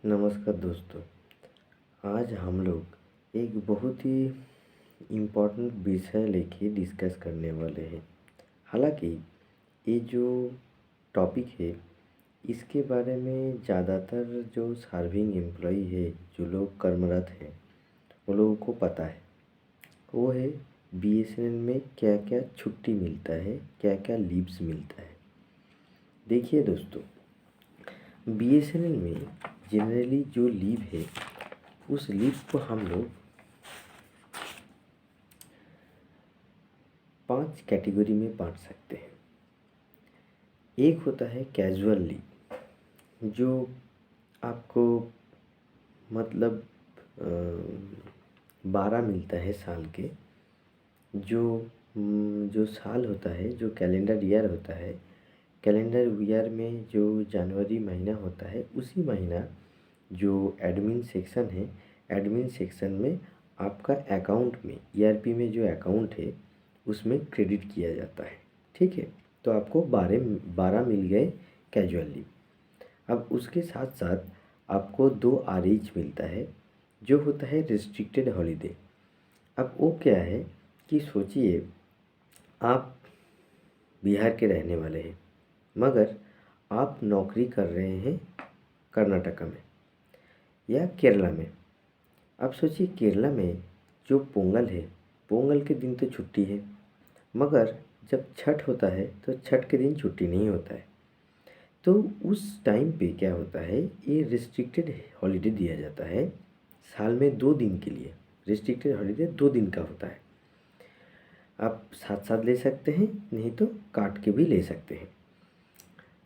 नमस्कार दोस्तों। आज हम लोग एक बहुत ही इम्पोर्टेंट विषय लेके डिस्कस करने वाले हैं। हालांकि ये जो टॉपिक है इसके बारे में ज़्यादातर जो सर्विंग एम्प्लॉई है, जो लोग कर्मरत हैं, वो लोगों को पता है। वो है बीएसएनएल में क्या क्या छुट्टी मिलता है, क्या क्या लीव्स मिलता है। देखिए दोस्तों, बीएसएनएल में जनरली जो लीव है उस लीव को हम लोग 5 कैटेगरी में बांट सकते हैं। एक होता है कैजुअल लीव, जो आपको मतलब 12 मिलता है साल के। जो साल होता है, जो कैलेंडर ईयर होता है, कैलेंडर ईयर में जो जनवरी महीना होता है, उसी महीना जो एडमिन सेक्शन है, एडमिन सेक्शन में आपका अकाउंट में ईआरपी में जो अकाउंट है उसमें क्रेडिट किया जाता है। ठीक है, तो आपको 12 मिल गए कैजुअल लीव। अब उसके साथ साथ आपको 2 आरएच मिलता है, जो होता है रिस्ट्रिक्टेड हॉलीडे। अब वो क्या है कि सोचिए, आप बिहार के रहने वाले हैं मगर आप नौकरी कर रहे हैं कर्नाटका में या केरला में। अब सोचिए, केरला में जो पोंगल है, पोंगल के दिन तो छुट्टी है, मगर जब छठ होता है तो छठ के दिन छुट्टी नहीं होता है। तो उस टाइम पे क्या होता है, ये रिस्ट्रिक्टेड हॉलीडे दिया जाता है साल में 2 दिन के लिए। रिस्ट्रिक्टेड हॉलीडे 2 दिन का होता है। आप साथ साथ ले सकते हैं, नहीं तो काट के भी ले सकते हैं।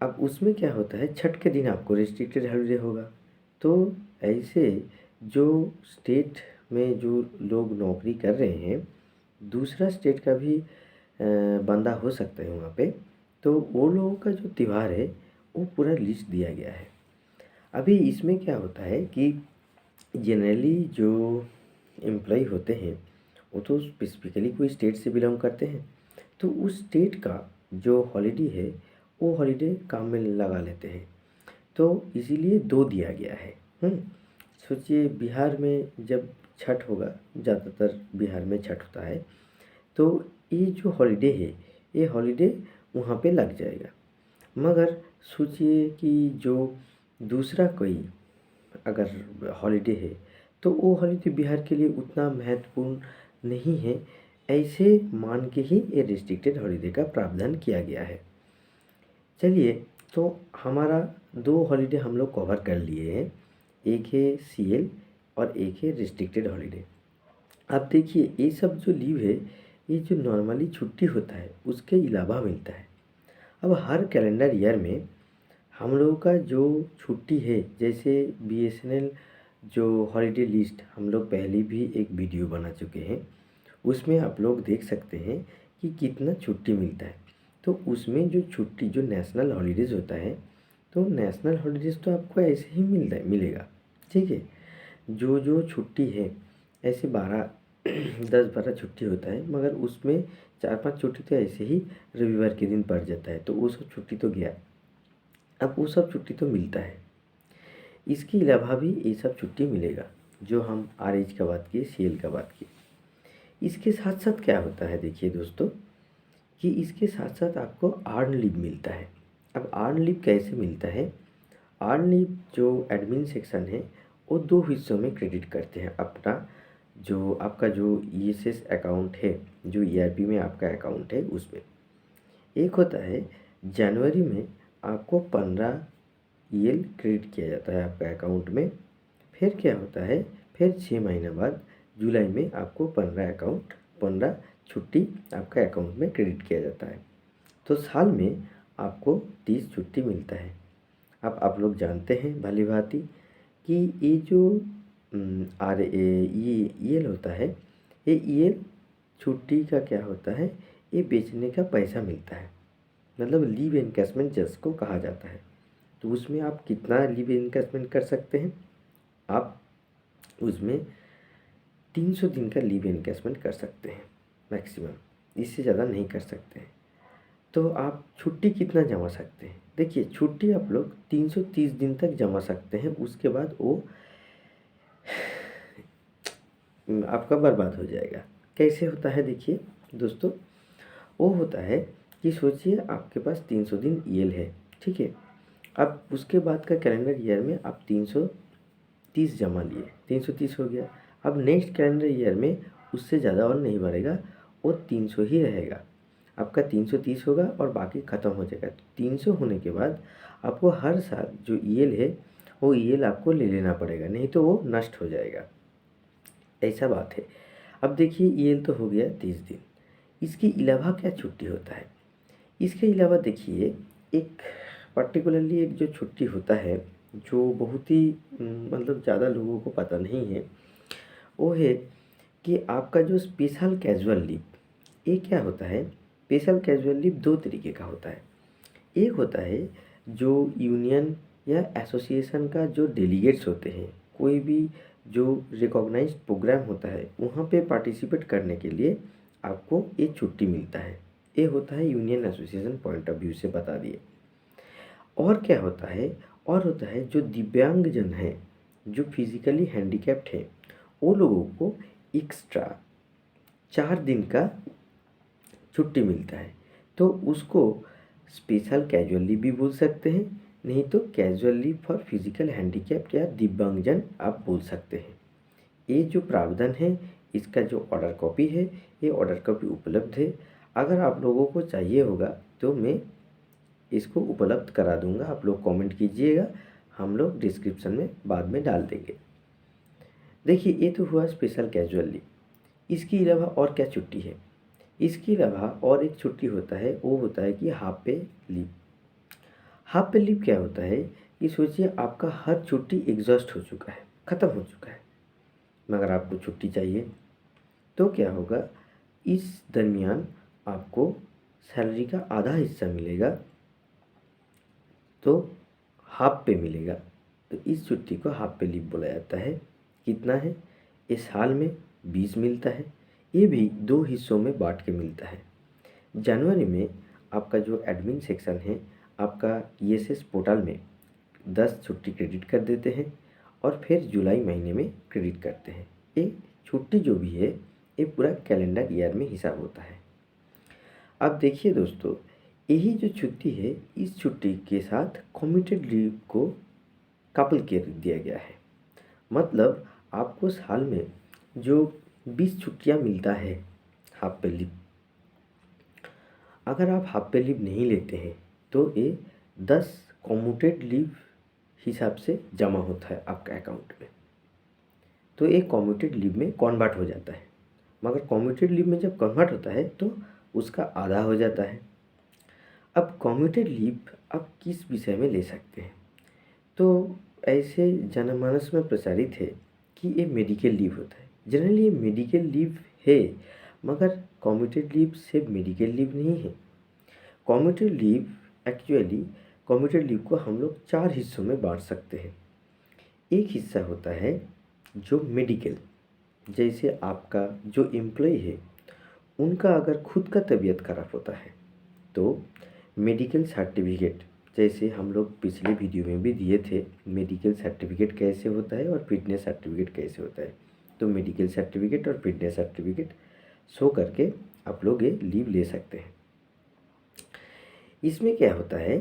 अब उसमें क्या होता है, छठ के दिन आपको रिस्ट्रिक्टेड हॉलीडे होगा। तो ऐसे जो स्टेट में जो लोग नौकरी कर रहे हैं, दूसरा स्टेट का भी बंदा हो सकता है वहाँ पे, तो वो लोगों का जो त्यौहार है वो पूरा लिस्ट दिया गया है। अभी इसमें क्या होता है कि जनरली जो एम्प्लॉय होते हैं वो तो स्पेसिफिकली कोई स्टेट से बिलोंग करते हैं, तो उस स्टेट का जो हॉलीडे है वो हॉलीडे काम में लगा लेते हैं। तो इसीलिए 2 दिया गया है। सोचिए, बिहार में जब छठ होगा, ज़्यादातर बिहार में छठ होता है, तो ये जो हॉलीडे है ये हॉलीडे वहाँ पे लग जाएगा। मगर सोचिए कि जो दूसरा कोई अगर हॉलीडे है तो वो हॉलीडे बिहार के लिए उतना महत्वपूर्ण नहीं है, ऐसे मान के ही ये रिस्ट्रिक्टेड हॉलीडे का प्रावधान किया गया है। चलिए, तो हमारा 2 हॉलीडे हम लोग कवर कर लिए हैं, एक है सीएल और एक है रिस्ट्रिक्टेड हॉलीडे। अब देखिए, ये सब जो लीव है ये जो नॉर्मली छुट्टी होता है उसके अलावा मिलता है। अब हर कैलेंडर ईयर में हम लोगों का जो छुट्टी है, जैसे बीएसएनएल जो हॉलीडे लिस्ट हम लोग पहले भी एक वीडियो बना चुके हैं, उसमें आप लोग देख सकते हैं कि कितना छुट्टी मिलता है। तो उसमें जो छुट्टी जो नेशनल हॉलीडेज़ होता है, तो नेशनल हॉलीडेज़ तो आपको ऐसे ही मिलेगा। ठीक है, जो जो छुट्टी है ऐसे 10-12 छुट्टी होता है, मगर उसमें 4-5 छुट्टी तो ऐसे ही रविवार के दिन पड़ जाता है, तो वो सब छुट्टी तो गया। अब वो सब छुट्टी तो मिलता है, इसके अलावा भी ये सब छुट्टी मिलेगा जो हम आरएच का बात किए, सीएल का बात किए। इसके साथ साथ क्या होता है, देखिए दोस्तों, कि इसके साथ साथ आपको अर्न लीव मिलता है। अब अर्न लीव कैसे मिलता है, अर्न लीव जो एडमिन सेक्शन है वो 2 हिस्सों में क्रेडिट करते हैं अपना। जो आपका जो ईएसएस अकाउंट है, जो ईआरपी में आपका अकाउंट है, उसमें एक होता है जनवरी में आपको 15 ईएल क्रेडिट किया जाता है आपका अकाउंट में। फिर क्या होता है, फिर 6 महीने बाद जुलाई में आपको 15 छुट्टी आपका अकाउंट में क्रेडिट किया जाता है। तो साल में आपको 30 छुट्टी मिलता है। अब आप लोग जानते हैं भली भांति कि ये जो आर ए ईएल होता है, ये ईएल छुट्टी का क्या होता है, ये बेचने का पैसा मिलता है, मतलब लीव एनकैशमेंट जिसको कहा जाता है। तो उसमें आप कितना लीव एनकैशमेंट कर सकते हैं, आप उसमें 300 दिन का लीव एनकैशमेंट कर सकते हैं मैक्सिमम, इससे ज़्यादा नहीं कर सकते हैं। तो आप छुट्टी कितना जमा सकते हैं, देखिए छुट्टी आप लोग 330 दिन तक जमा सकते हैं, उसके बाद वो आपका बर्बाद हो जाएगा। कैसे होता है देखिए दोस्तों, वो होता है कि सोचिए आपके पास 300 दिन ईएल है, ठीक है। अब उसके बाद का कैलेंडर ईयर में आप 330 जमा लिए, 330 हो गया। अब नेक्स्ट कैलेंडर ईयर में उससे ज़्यादा और नहीं बढ़ेगा, वो 300 ही रहेगा। आपका 330 होगा और बाकी ख़त्म हो जाएगा। तो 300 होने के बाद आपको हर साल जो ईएल है वो ईएल आपको ले लेना पड़ेगा, नहीं तो वो नष्ट हो जाएगा। ऐसा बात है। अब देखिए ईएल तो हो गया 30 दिन, इसके अलावा क्या छुट्टी होता है? इसके अलावा देखिए एक पर्टिकुलरली एक जो छुट्टी होता है, जो बहुत ही मतलब ज़्यादा लोगों को पता नहीं है, वो है कि आपका जो स्पेशल कैजुअल लीव। ये क्या होता है? स्पेशल कैजुअल लीव दो तरीके का होता है। एक होता है जो यूनियन या एसोसिएशन का जो डेलीगेट्स होते हैं, कोई भी जो रिकॉग्नाइज्ड प्रोग्राम होता है वहाँ पे पार्टिसिपेट करने के लिए आपको ये छुट्टी मिलता है। ये होता है union association point of view से बता दिए। और क्या होता है? और होता है जो दिव्यांगजन हैं, जो फिजिकली हैंडीकैप्ड हैं, वो लोगों को एक्स्ट्रा 4 दिन का छुट्टी मिलता है। तो उसको स्पेशल कैजुअल लीव भी बोल सकते हैं, नहीं तो casual leave for physical handicapped या दिव्यांगजन आप बोल सकते हैं। ये जो प्रावधान है, इसका जो ऑर्डर कॉपी है, ये ऑर्डर कॉपी उपलब्ध है। अगर आप लोगों को चाहिए होगा तो मैं इसको उपलब्ध करा दूंगा, आप लोग कमेंट कीजिएगा, हम लोग डिस्क्रिप्शन में बाद में डाल देंगे। देखिए ये तो हुआ स्पेशल कैजुअल लीव। इसके अलावा और क्या छुट्टी है? इसके अलावा और एक छुट्टी होता है, वो होता है कि हाफ पे लीव। हाफ पे लीव क्या होता है कि सोचिए आपका हर छुट्टी एग्जॉस्ट हो चुका है, ख़त्म हो चुका है, मगर आपको छुट्टी चाहिए। तो क्या होगा, इस दरमियान आपको सैलरी का आधा हिस्सा मिलेगा, तो हाफ पे मिलेगा। तो इस छुट्टी को हाफ पे लीव बोला जाता है। कितना है? इस साल में 20 मिलता है। ये भी दो हिस्सों में बांट के मिलता है। जनवरी में आपका जो एडमिन सेक्शन है, आपका ईएसएस पोर्टल में 10 छुट्टी क्रेडिट कर देते हैं और फिर जुलाई महीने में क्रेडिट करते हैं। ये छुट्टी जो भी है ये पूरा कैलेंडर ईयर में हिसाब होता है। अब देखिए दोस्तों, यही जो छुट्टी है, इस छुट्टी के साथ कमिटेड लीव को कपल कर दिया गया है। मतलब आपको साल में जो 20 छुट्टियां मिलता है हाफ पे लीव, अगर आप हाफ पे लीव नहीं लेते हैं तो ये 10 कम्यूटेड लीव हिसाब से जमा होता है आपका अकाउंट में। तो एक कम्यूटेड लीव में कन्वर्ट हो जाता है, मगर कम्यूटेड लीव में जब कन्वर्ट होता है तो उसका आधा हो जाता है। अब कम्यूटेड लीव आप किस विषय में ले सकते हैं? तो ऐसे जनमानस में प्रचारित है कि ये मेडिकल लीव होता है। जनरली ये मेडिकल लीव है, मगर कम्यूटेड लीव सिर्फ मेडिकल लीव नहीं है। Commuted leave actually, commuted leave को हम लोग 4 हिस्सों में बांट सकते हैं। एक हिस्सा होता है जो मेडिकल, जैसे आपका जो एम्प्लॉय है उनका अगर खुद का तबीयत खराब होता है तो मेडिकल सर्टिफिकेट, जैसे हम लोग पिछले वीडियो में भी दिए थे, मेडिकल सर्टिफिकेट कैसे होता है और फिटनेस सर्टिफिकेट कैसे होता है। तो मेडिकल सर्टिफिकेट और फिटनेस सर्टिफिकेट शो करके आप लोग ये लीव ले सकते हैं। इसमें क्या होता है,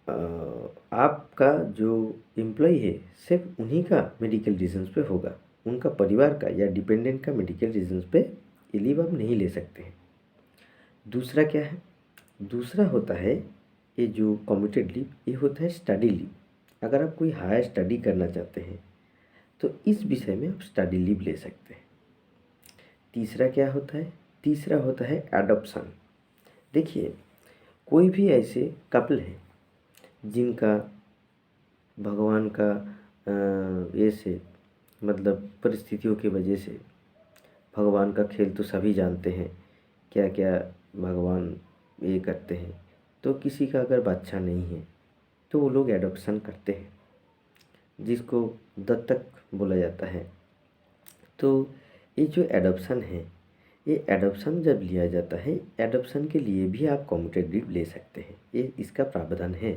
आपका जो एम्प्लॉय है सिर्फ उन्हीं का मेडिकल रीजंस पे होगा, उनका परिवार का या डिपेंडेंट का मेडिकल रीजंस पे ये लीव आप नहीं ले सकते हैं। दूसरा क्या है? दूसरा होता है ये जो कम्यूटेड लीव, ये होता है स्टडी लीव। अगर आप कोई हायर स्टडी करना चाहते हैं तो इस विषय में आप स्टडी लीव ले सकते हैं। तीसरा क्या होता है? तीसरा होता है एडॉप्शन। देखिए कोई भी ऐसे कपल है जिनका भगवान का ये से मतलब परिस्थितियों की वजह से, भगवान का खेल तो सभी जानते हैं, क्या क्या भगवान ये करते हैं। तो किसी का अगर बच्चा नहीं है तो वो लोग एडॉप्शन करते हैं, जिसको दत्तक बोला जाता है। तो ये जो एडॉप्शन है, ये एडॉप्शन जब लिया जाता है, एडॉप्शन के लिए भी आप कम्यूटेड लीव ले सकते हैं, ये इसका प्रावधान है।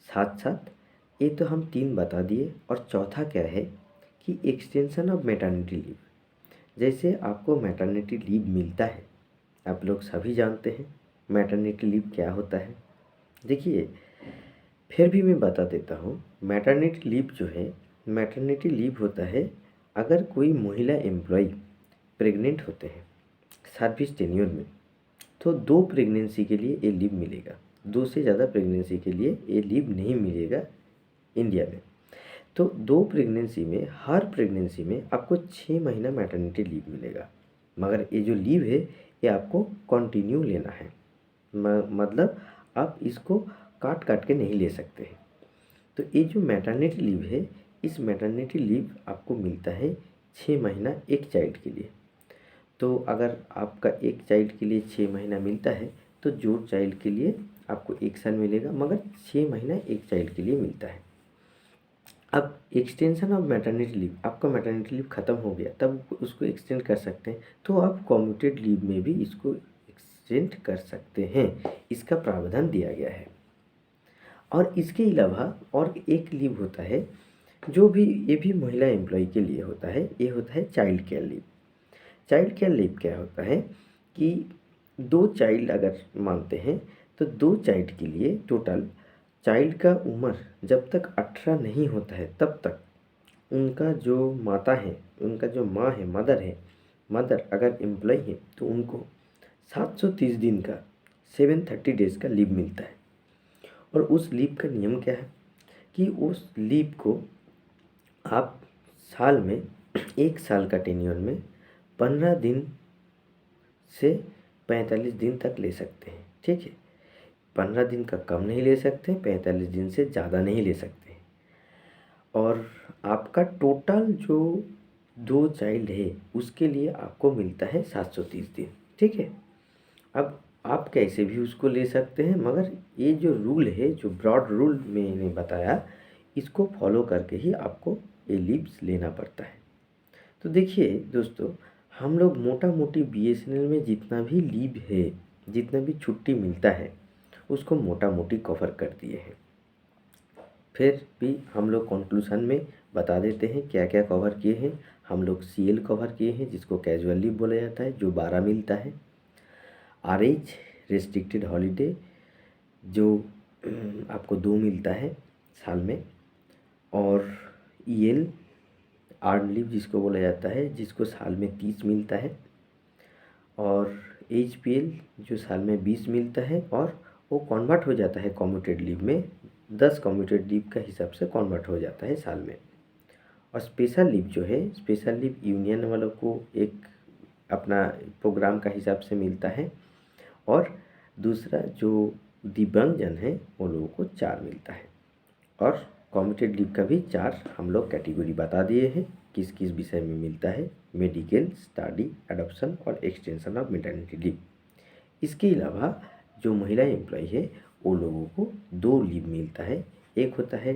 साथ साथ ये तो हम 3 बता दिए, और चौथा क्या है कि एक्सटेंशन ऑफ मैटरनिटी लीव। जैसे आपको मैटरनिटी लीव मिलता है, आप लोग सभी जानते हैं मैटरनिटी लीव क्या होता है। देखिए, फिर भी मैं बता देता हूँ, मैटरनिटी लीव जो है, मैटरनिटी लीव होता है अगर कोई महिला एम्प्लॉय प्रेग्नेंट होते हैं सर्विस टेन्योर में, तो 2 प्रेगनेंसी के लिए ये लीव मिलेगा। 2 से ज़्यादा प्रेगनेंसी के लिए ये लीव नहीं मिलेगा इंडिया में। तो 2 प्रेगनेंसी में, हर प्रेगनेंसी में आपको 6 महीना मैटरनिटी लीव मिलेगा, मगर ये जो लीव है ये आपको कंटिन्यू लेना है। मतलब आप इसको काट काट के नहीं ले सकते हैं। तो ये जो मैटरनिटी लीव है, इस मैटरनिटी लीव आपको मिलता है 6 महीना एक चाइल्ड के लिए। तो अगर आपका एक चाइल्ड के लिए 6 महीना मिलता है, तो जो चाइल्ड के लिए आपको 1 साल मिलेगा, मगर 6 महीना एक चाइल्ड के लिए मिलता है। अब एक्सटेंशन ऑफ मैटरनिटी लीव, आपका मैटरनिटी लीव ख़त्म हो गया, तब उसको एक्सटेंड कर सकते हैं, तो आप कम्यूटेड लीव में भी इसको एक्सटेंड कर सकते हैं, इसका प्रावधान दिया गया है। और इसके अलावा और एक लीव होता है जो भी, ये भी महिला एम्प्लॉय के लिए होता है, ये होता है child care leave. Child care leave क्या होता है कि 2 चाइल्ड अगर मानते हैं, तो 2 चाइल्ड के लिए टोटल, चाइल्ड का उम्र जब तक 18 नहीं होता है तब तक उनका जो माता है, उनका जो माँ है, मदर अगर एम्प्लॉय है, तो उनको 730 दिन का 730 डेज़ का लीव मिलता है। और उस लीव का नियम क्या है कि उस लीव को आप साल में, 1 साल का टेन्योर में 15 दिन से 45 दिन तक ले सकते हैं, ठीक है। 15 दिन का कम नहीं ले सकते, 45 दिन से ज़्यादा नहीं ले सकते। और आपका टोटल जो 2 चाइल्ड है उसके लिए आपको मिलता है 730 दिन, ठीक है। अब आप कैसे भी उसको ले सकते हैं, मगर ये जो रूल है, जो ब्रॉड रूल मैंने बताया, इसको फॉलो करके ही आपको ये लीव्स लेना पड़ता है। तो देखिए दोस्तों, हम लोग मोटा मोटी बीएसएनएल में जितना भी लीव है, जितना भी छुट्टी मिलता है, उसको मोटा मोटी कवर कर दिए हैं। फिर भी हम लोग कंक्लूजन में बता देते हैं क्या क्या कवर किए हैं। हम लोग सीएल कवर किए हैं, जिसको कैजुअल लीव बोला जाता है, जो 12 मिलता है। आरएच रेस्ट्रिक्टेड हॉलीडे, जो आपको 2 मिलता है साल में। और ईएल अर्न लीव जिसको बोला जाता है, जिसको साल में 30 मिलता है। और एचपीएल जो साल में 20 मिलता है, और वो कन्वर्ट हो जाता है कम्यूटेड लीव में, 10 कम्यूटेड लीव का हिसाब से कन्वर्ट हो जाता है साल में। और स्पेशल लीव जो है, स्पेशल लीव यूनियन वालों को एक अपना प्रोग्राम का हिसाब से मिलता है, और दूसरा जो दिव्यांगजन है वो लोगों को 4 मिलता है। और कम्यूटेड लीव का भी 4 हम लोग कैटेगरी बता दिए हैं, किस किस विषय में मिलता है: मेडिकल, स्टडी, एडॉप्शन और एक्सटेंशन ऑफ मैटरनिटी लीव। इसके अलावा जो महिला एम्प्लॉय है वो लोगों को 2 लीव मिलता है। एक होता है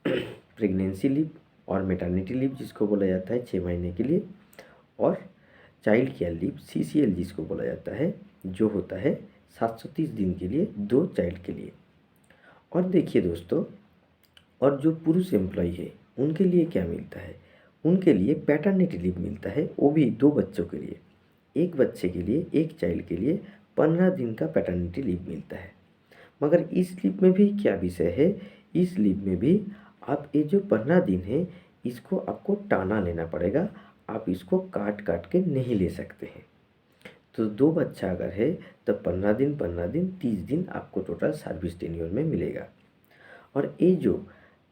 प्रेगनेंसी लीव और मैटरनिटी लीव, जिसको बोला जाता है 6 महीने के लिए। और चाइल्ड केयर लीव, सीसीएल, जिसको बोला जाता है, जो होता है 730 दिन के लिए 2 चाइल्ड के लिए। और देखिए दोस्तों, और जो पुरुष एम्प्लॉय है उनके लिए क्या मिलता है, उनके लिए पैटर्निटी लीव मिलता है, वो भी 2 बच्चों के लिए। एक बच्चे के लिए, एक चाइल्ड के लिए 15 दिन का पैटर्निटी लीव मिलता है। मगर इस लीव में भी क्या विषय है, इस लीव में भी आप ये जो 15 दिन है, इसको आपको टाना लेना पड़ेगा, आप इसको काट काट के नहीं ले सकते हैं। तो 2 बच्चा अगर है तो 15 दिन 15 दिन 30 दिन आपको टोटल सर्विस टेन्योर में मिलेगा। और ये जो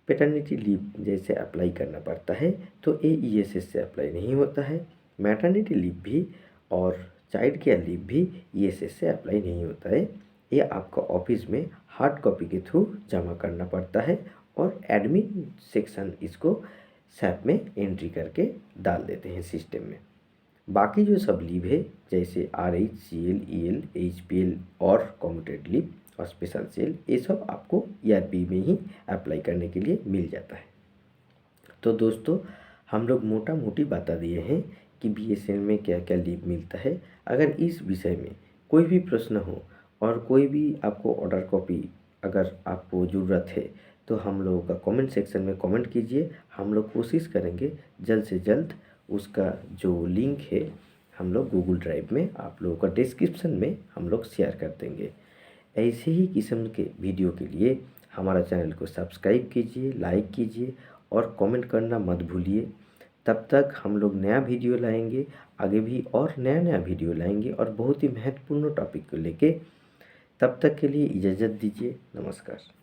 पैटर्निटी लीव जैसे अप्लाई करना पड़ता है, तो ये ईएसएस से अप्लाई नहीं होता है। मैटरनिटी लीव भी और चाइल्ड केयर लीव भी ईएसएस से अप्लाई नहीं होता है। ये आपका ऑफिस में हार्ड कॉपी के थ्रू जमा करना पड़ता है, और एडमिन सेक्शन इसको सैप में एंट्री करके डाल देते हैं सिस्टम में। बाकी जो सब लीव है, जैसे आरएच, सीएल, ईएल, एचपीएल और कम्यूटेड लीव और स्पेशल सेल, ये सब आपको ईआरपी में ही अप्लाई करने के लिए मिल जाता है। तो दोस्तों, हम लोग मोटा मोटी बता दिए हैं कि बीएसएनएल में क्या क्या लीव मिलता है। अगर इस विषय में कोई भी प्रश्न हो और कोई भी आपको ऑर्डर कॉपी अगर आपको ज़रूरत है तो हम लोगों का कमेंट सेक्शन में कमेंट कीजिए। हम लोग कोशिश करेंगे जल्द से जल्द उसका जो लिंक है हम लोग गूगल ड्राइव में आप लोगों का डिस्क्रिप्शन में हम लोग शेयर कर देंगे। ऐसे ही किस्म के वीडियो के लिए हमारा चैनल को सब्सक्राइब कीजिए, लाइक कीजिए और कमेंट करना मत भूलिए। तब तक हम लोग नया वीडियो लाएंगे, आगे भी और नया वीडियो लाएंगे और बहुत ही महत्वपूर्ण टॉपिक को लेके। तब तक के लिए इजाज़त दीजिए। नमस्कार।